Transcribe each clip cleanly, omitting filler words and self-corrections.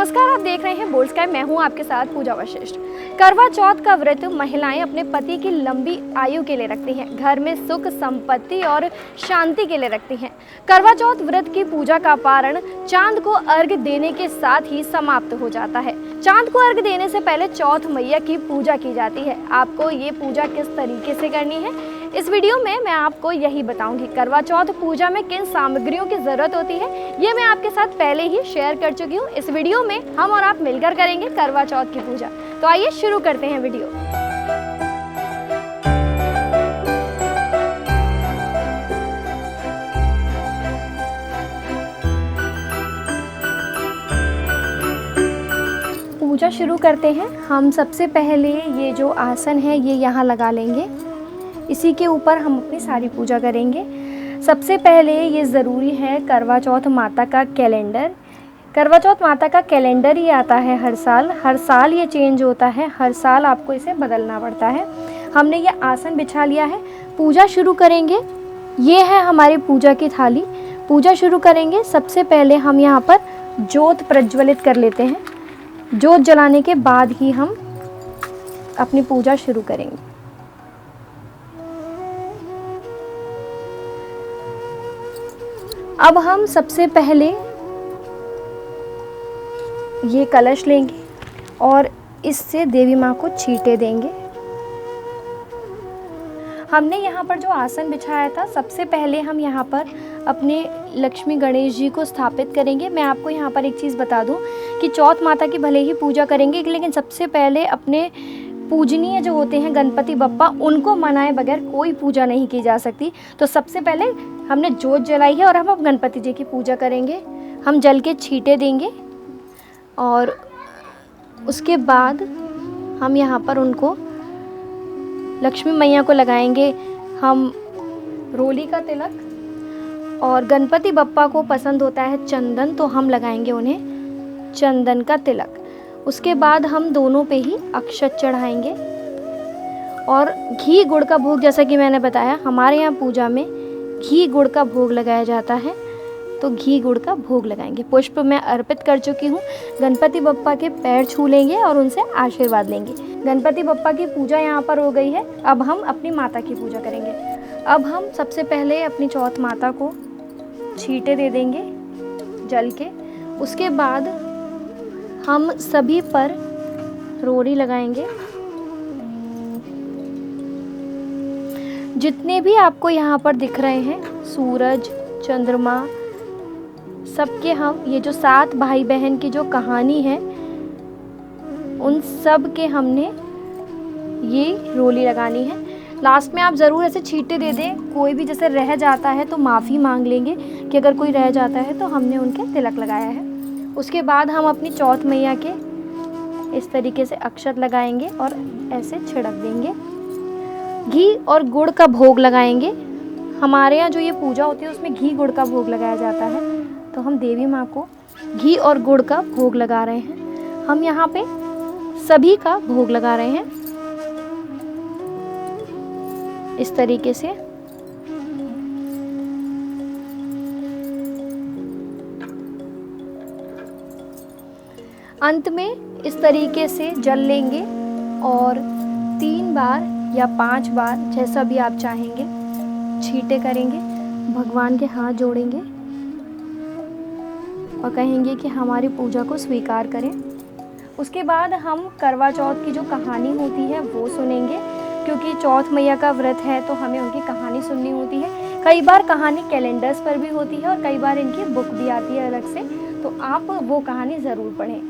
नमस्कार, आप देख रहे हैं बोल्ड स्काई। मैं हूं आपके साथ पूजा वशिष्ठ। करवा चौथ का व्रत महिलाएं अपने पति की लंबी आयु के लिए रखती हैं, घर में सुख संपत्ति और शांति के लिए रखती हैं। करवा चौथ व्रत की पूजा का पारण चांद को अर्घ्य देने के साथ ही समाप्त हो जाता है। चांद को अर्घ्य देने से पहले चौथ मैया की पूजा की जाती है। आपको ये पूजा किस तरीके से करनी है, इस वीडियो में मैं आपको यही बताऊंगी। करवा चौथ पूजा में किन सामग्रियों की जरूरत होती है, ये मैं आपके साथ पहले ही शेयर कर चुकी हूँ। इस वीडियो में हम और आप मिलकर करेंगे करवा चौथ की पूजा। तो आइए शुरू करते हैं वीडियो। पूजा शुरू करते हैं। हम सबसे पहले ये जो आसन है ये यहाँ लगा लेंगे। इसी के ऊपर हम अपनी सारी पूजा करेंगे। सबसे पहले ये ज़रूरी है करवा चौथ माता का कैलेंडर। करवा चौथ माता का कैलेंडर ही आता है हर साल ये चेंज होता है, हर साल आपको इसे बदलना पड़ता है। हमने ये आसन बिछा लिया है, पूजा शुरू करेंगे। ये है हमारी पूजा की थाली। पूजा शुरू करेंगे। सबसे पहले हम यहाँ पर जोत प्रज्वलित कर लेते हैं। जोत जलाने के बाद ही हम अपनी पूजा शुरू करेंगे। अब हम सबसे पहले ये कलश लेंगे और इससे देवी माँ को छींटे देंगे। हमने यहाँ पर जो आसन बिछाया था, सबसे पहले हम यहाँ पर अपने लक्ष्मी गणेश जी को स्थापित करेंगे। मैं आपको यहाँ पर एक चीज़ बता दूँ कि चौथ माता की भले ही पूजा करेंगे, लेकिन सबसे पहले अपने पूजनीय जो होते हैं गणपति बप्पा, उनको मनाए बगैर कोई पूजा नहीं की जा सकती। तो सबसे पहले हमने जोत जलाई है और हम अब गणपति जी की पूजा करेंगे। हम जल के छींटे देंगे और उसके बाद हम यहाँ पर उनको लक्ष्मी मैया को लगाएंगे हम रोली का तिलक। और गणपति बप्पा को पसंद होता है चंदन, तो हम लगाएंगे उन्हें चंदन का तिलक। उसके बाद हम दोनों पे ही अक्षत चढ़ाएंगे और घी गुड़ का भोग, जैसा कि मैंने बताया हमारे यहाँ पूजा में घी गुड़ का भोग लगाया जाता है, तो घी गुड़ का भोग लगाएंगे। पुष्प मैं अर्पित कर चुकी हूँ। गणपति बप्पा के पैर छू लेंगे और उनसे आशीर्वाद लेंगे। गणपति बप्पा की पूजा यहाँ पर हो गई है। अब हम अपनी माता की पूजा करेंगे। अब हम सबसे पहले अपनी चौथ माता को छींटे दे देंगे जल के। उसके बाद हम सभी पर रोड़ी लगाएंगे। जितने भी आपको यहाँ पर दिख रहे हैं, सूरज, चंद्रमा, सबके हम ये जो 7 भाई बहन की जो कहानी है, उन सब के हमने ये रोली लगानी है। लास्ट में आप ज़रूर ऐसे छींटे दे दें। कोई भी जैसे रह जाता है तो माफ़ी मांग लेंगे कि अगर कोई रह जाता है तो हमने उनके तिलक लगाया है। उसके बाद हम अपनी चौथ मैया के इस तरीके से अक्षत लगाएंगे और ऐसे छिड़क देंगे। घी और गुड़ का भोग लगाएंगे। हमारे यहाँ जो ये पूजा होती है उसमें घी गुड़ का भोग लगाया जाता है, तो हम देवी माँ को घी और गुड़ का भोग लगा रहे हैं। हम यहाँ पे सभी का भोग लगा रहे हैं इस तरीके से। अंत में इस तरीके से जल लेंगे और 3 बार या 5 बार, जैसा भी आप चाहेंगे, छींटे करेंगे। भगवान के हाथ जोड़ेंगे और कहेंगे कि हमारी पूजा को स्वीकार करें। उसके बाद हम करवा चौथ की जो कहानी होती है वो सुनेंगे, क्योंकि चौथ मैया का व्रत है तो हमें उनकी कहानी सुननी होती है। कई बार कहानी कैलेंडर्स पर भी होती है और कई बार इनकी बुक भी आती है अलग से, तो आप वो कहानी ज़रूर पढ़ें।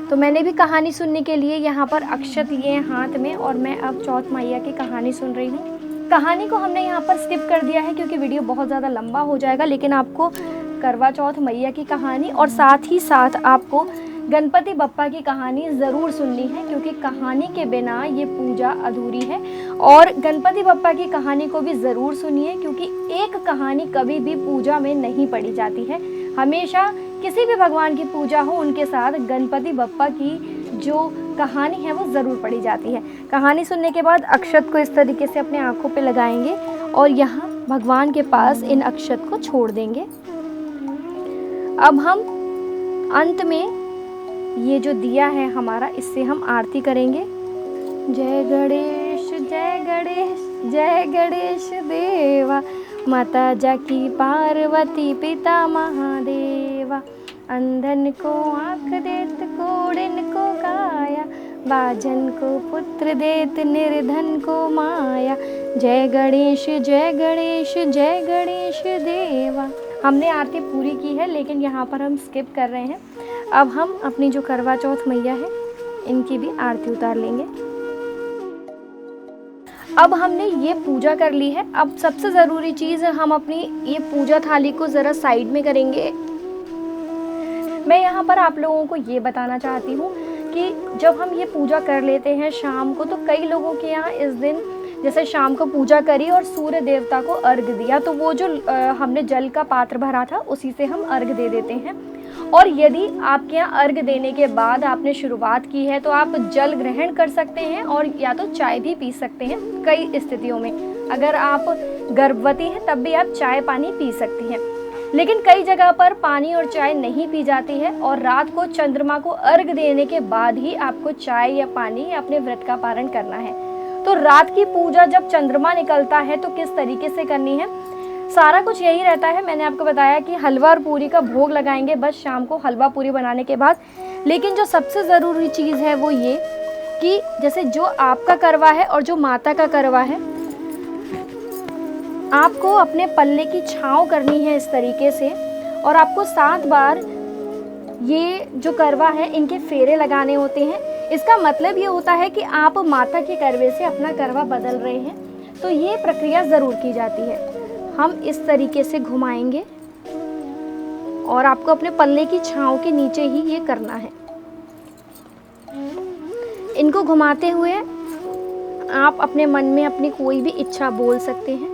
तो मैंने भी कहानी सुनने के लिए यहाँ पर अक्षत लिए हैं हाथ में और मैं अब चौथ मैया की कहानी सुन रही हूँ। कहानी को हमने यहाँ पर स्किप कर दिया है क्योंकि वीडियो बहुत ज़्यादा लंबा हो जाएगा, लेकिन आपको करवा चौथ मैया की कहानी और साथ ही साथ आपको गणपति बप्पा की कहानी ज़रूर सुननी है, क्योंकि कहानी के बिना ये पूजा अधूरी है। और गणपति बप्पा की कहानी को भी ज़रूर सुनिए, क्योंकि एक कहानी कभी भी पूजा में नहीं पढ़ी जाती है। हमेशा किसी भी भगवान की पूजा हो, उनके साथ गणपति बप्पा की जो कहानी है वो ज़रूर पढ़ी जाती है। कहानी सुनने के बाद अक्षत को इस तरीके से अपने आँखों पे लगाएंगे और यहाँ भगवान के पास इन अक्षत को छोड़ देंगे। अब हम अंत में ये जो दिया है हमारा, इससे हम आरती करेंगे। जय गणेश जय गणेश जय गणेश देवा, माता जाकी पार्वती पिता महादेवा। अंधन को आँख देत कोड़िन को काया, बाजन को पुत्र देत निर्धन को माया। जय गणेश जय गणेश जय गणेश देवा। हमने आरती पूरी की है, लेकिन यहाँ पर हम स्किप कर रहे हैं। अब हम अपनी जो करवा चौथ मैया है इनकी भी आरती उतार लेंगे। अब हमने ये पूजा कर ली है। अब सबसे ज़रूरी चीज़, हम अपनी ये पूजा थाली को ज़रा साइड में करेंगे। मैं यहाँ पर आप लोगों को ये बताना चाहती हूँ कि जब हम ये पूजा कर लेते हैं शाम को, तो कई लोगों के यहाँ इस दिन जैसे शाम को पूजा करी और सूर्य देवता को अर्घ दिया, तो वो जो हमने जल का पात्र भरा था उसी से हम अर्घ दे देते हैं। और यदि आपके यहाँ अर्घ देने के बाद आपने शुरुआत की है तो आप जल ग्रहण कर सकते हैं और या तो चाय भी पी सकते हैं। कई स्थितियों में अगर आप गर्भवती हैं तब भी आप चाय पानी पी सकती हैं, लेकिन कई जगह पर पानी और चाय नहीं पी जाती है और रात को चंद्रमा को अर्घ देने के बाद ही आपको चाय या पानी या अपने व्रत का पारण करना है। तो रात की पूजा जब चंद्रमा निकलता है तो किस तरीके से करनी है, सारा कुछ यही रहता है। मैंने आपको बताया कि हलवा और पूरी का भोग लगाएंगे बस शाम को हलवा पूरी बनाने के बाद। लेकिन जो सबसे ज़रूरी चीज़ है वो ये कि जैसे जो आपका करवा है और जो माता का करवा है, आपको अपने पल्ले की छाँव करनी है इस तरीके से, और आपको 7 बार ये जो करवा है इनके फेरे लगाने होते हैं। इसका मतलब ये होता है कि आप माता के करवे से अपना करवा बदल रहे हैं, तो ये प्रक्रिया ज़रूर की जाती है। हम इस तरीके से घुमाएंगे और आपको अपने पल्ले की छाँव के नीचे ही ये करना है। इनको घुमाते हुए आप अपने मन में अपनी कोई भी इच्छा बोल सकते हैं।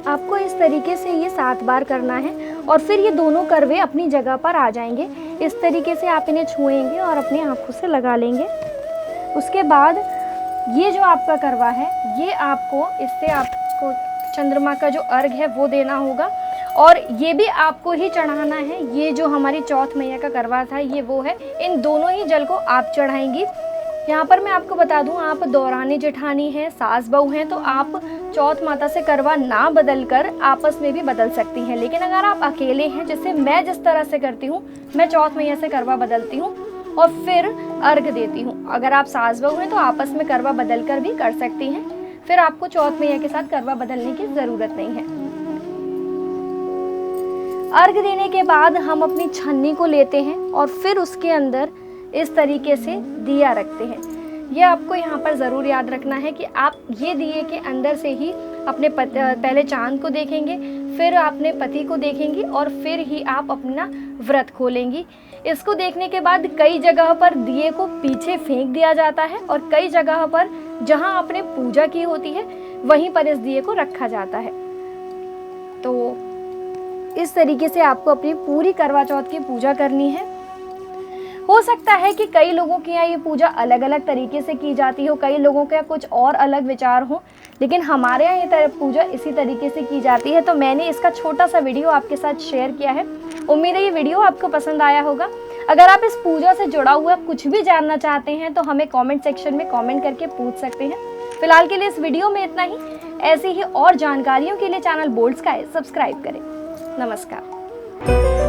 आपको इस तरीके से ये 7 बार करना है और फिर ये दोनों करवे अपनी जगह पर आ जाएंगे। इस तरीके से आप इन्हें छुएंगे और अपनी आँखों से लगा लेंगे। उसके बाद ये जो आपका करवा है, ये आपको इससे आपको चंद्रमा का जो अर्घ है वो देना होगा, और ये भी आपको ही चढ़ाना है। ये जो हमारी चौथ मैया का करवा था ये वो है, इन दोनों ही जल को आप चढ़ाएंगी। यहाँ पर मैं आपको बता दूं, आप दौरानी जेठानी हैं, सास बहू हैं, तो आप चौथ माता से करवा ना बदल कर आपस में भी बदल सकती हैं। लेकिन अगर आप अकेले हैं, जैसे मैं जिस तरह से करती हूँ, मैं चौथ मैया से करवा बदलती हूँ और फिर अर्घ देती हूँ। अगर आप सास बहू हैं तो आपस में करवा बदल कर भी कर सकती हैं, फिर आपको चौथ मैया के साथ करवा बदलने की ज़रूरत नहीं है। अर्घ देने के बाद हम अपनी छन्नी को लेते हैं और फिर उसके अंदर इस तरीके से दिया रखते हैं। ये आपको यहाँ पर ज़रूर याद रखना है कि आप ये दिए के अंदर से ही अपने पहले चांद को देखेंगे, फिर अपने पति को देखेंगी और फिर ही आप अपना व्रत खोलेंगी। इसको देखने के बाद कई जगह पर दिए को पीछे फेंक दिया जाता है और कई जगह पर जहाँ आपने पूजा की होती है वहीं पर इस दिए को रखा जाता है। तो इस तरीके से आपको अपनी पूरी करवा चौथ की पूजा करनी है। हो सकता है कि कई लोगों के यहाँ ये पूजा अलग अलग तरीके से की जाती हो, कई लोगों के कुछ और अलग विचार हो, लेकिन हमारे यहाँ ये पूजा इसी तरीके से की जाती है। तो मैंने इसका छोटा सा वीडियो आपके साथ शेयर किया है। उम्मीद है ये वीडियो आपको पसंद आया होगा। अगर आप इस पूजा से जुड़ा हुआ कुछ भी जानना चाहते हैं तो हमें कमेंट सेक्शन में कमेंट करके पूछ सकते हैं। फिलहाल के लिए इस वीडियो में इतना ही। ऐसी ही और जानकारियों के लिए चैनल बोल्ड स्काई सब्सक्राइब करें। नमस्कार।